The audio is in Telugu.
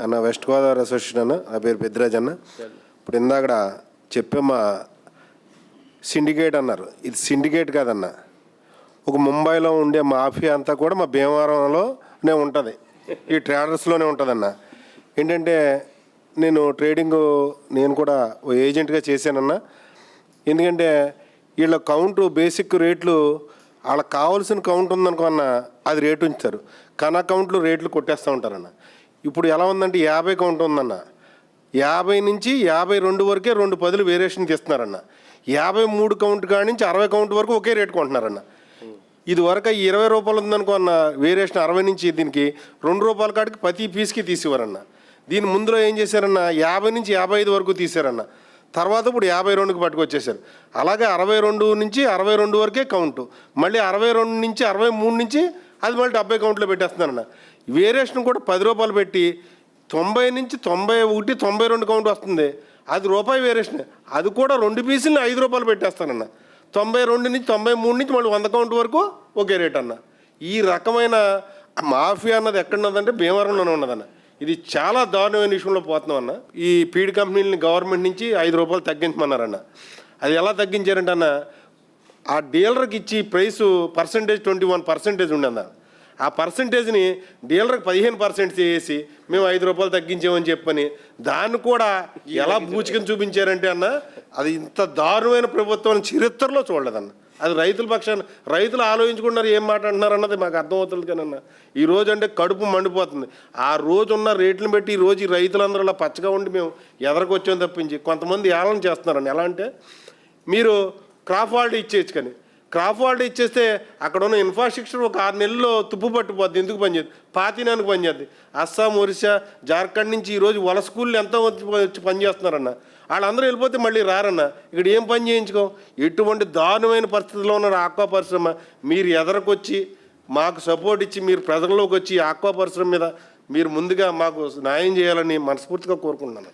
అన్న వెస్ట్ గోదావరి అసోసియేషన్ అన్న, నా పేరు పెద్దిరాజ్ అన్న. ఇప్పుడు ఇందాక చెప్పే మా సిండికేట్ అన్నారు, ఇది సిండికేట్ కాదన్న, ఒక ముంబైలో ఉండే మాఫియా అంతా కూడా మా భీమవరంలోనే ఉంటుంది, ఈ ట్రేడర్స్లోనే ఉంటుందన్న. ఏంటంటే నేను కూడా ఓ ఏజెంట్గా చేశానన్న. ఎందుకంటే వీళ్ళ కౌంటు బేసిక్ రేట్లు వాళ్ళకి కావాల్సిన కౌంట్ ఉందనుకో అన్న, అది రేటు ఉంచుతారు, కానీ అకౌంట్లు రేట్లు కొట్టేస్తూ ఉంటారన్న. ఇప్పుడు ఎలా ఉందంటే 50 కౌంట్ ఉందన్న, 50 నుంచి 52 వరకే 2 పదులు వేరియేషన్ తీస్తున్నారన్న. 53 కౌంట్ కాడి నుంచి 60 కౌంట్ వరకు ఒకే రేటు కొంటున్నారన్న. ఇది వరకు 20 రూపాయలు ఉందనుకో అన్న, వేరియేషన్ 60 నుంచి దీనికి 2 రూపాయల కాడికి ప్రతి పీస్కి తీసేవారన్న. దీని ముందులో ఏం చేశారన్న, 50 నుంచి 55 వరకు తీశారన్న. తర్వాత ఇప్పుడు 52కి పట్టుకొచ్చేసారు. అలాగే 62 నుంచి 62 వరకే కౌంటు, మళ్ళీ 62 నుంచి 63 నుంచి అది మళ్ళీ 70 కౌంట్లో పెట్టేస్తున్నారన్న. వేరియేషన్ కూడా 10 రూపాయలు పెట్టి 90 నుంచి 91, 92 కౌంట్ వస్తుంది, అది రూపాయి వేరియేషన్, అది కూడా 2 పీసులని 5 రూపాయలు పెట్టేస్తానన్న. 92 నుంచి 93 నుంచి మళ్ళీ 100 కౌంట్ వరకు ఒకే రేట్ అన్న. ఈ రకమైన మాఫియా అన్నది ఎక్కడున్నదంటే భీమవరంలోనే ఉన్నదన్న. ఇది చాలా దారుణమైన విషయంలో పోతున్నాం అన్న. ఈ ఫీడ్ కంపెనీలని గవర్నమెంట్ నుంచి 5 రూపాయలు తగ్గించమన్నారన్న. అది ఎలా తగ్గించారంటే అన్న, ఆ డీలర్కి ఇచ్చి ప్రైసు పర్సంటేజ్ 21% ఉండన్న. ఆ పర్సంటేజ్ని డీలర్కి 15% చేసి మేము 5 రూపాయలు తగ్గించామని చెప్పని దాన్ని కూడా ఎలా బూచుకొని చూపించారంటే అన్న, అది ఇంత దారుణమైన ప్రభుత్వం చరిత్రలో చూడలేదన్న. అది రైతుల పక్షాన రైతులు ఆలోచించుకుంటున్నారు, ఏం మాట అంటున్నారు అన్నది మాకు అర్థమవుతుంది. కానీ అన్న ఈరోజు అంటే కడుపు మండిపోతుంది. ఆ రోజు ఉన్న రేట్లను బట్టి ఈరోజు ఈ రైతులందరూ అలా పచ్చగా ఉండి మేము ఎదరకొచ్చాం తప్పించి కొంతమంది ఏళన చేస్తున్నారని. ఎలా అంటే మీరు క్రాప్ హాలిడే ఇచ్చేయచ్చు, కానీ క్రాప్ హాలిడే ఇచ్చేస్తే అక్కడ ఉన్న ఇన్ఫ్రాస్ట్రక్చర్ ఒక 6 నెలల్లో తుప్పు పట్టిపోద్ది. ఎందుకు పనిచేద్ది, పాతినానికి పనిచేద్ది. అస్సాం, ఒరిస్సా, జార్ఖండ్ నుంచి ఈరోజు వలస స్కూళ్ళు ఎంతో వచ్చి పనిచేస్తున్నారన్న. వాళ్ళందరూ వెళ్ళిపోతే మళ్ళీ రారన్న. ఇక్కడ ఏం పని చేయించుకో, ఎటువంటి దారుణమైన పరిస్థితుల్లో ఉన్న ఆక్వా పరిశ్రమ మీరు ఎదరకొచ్చి మాకు సపోర్ట్ ఇచ్చి మీరు ప్రజల్లోకి వచ్చి ఆక్వా పరిశ్రమ మీద మీరు ముందుగా మాకు న్యాయం చేయాలని మనస్ఫూర్తిగా కోరుకుంటున్నాను.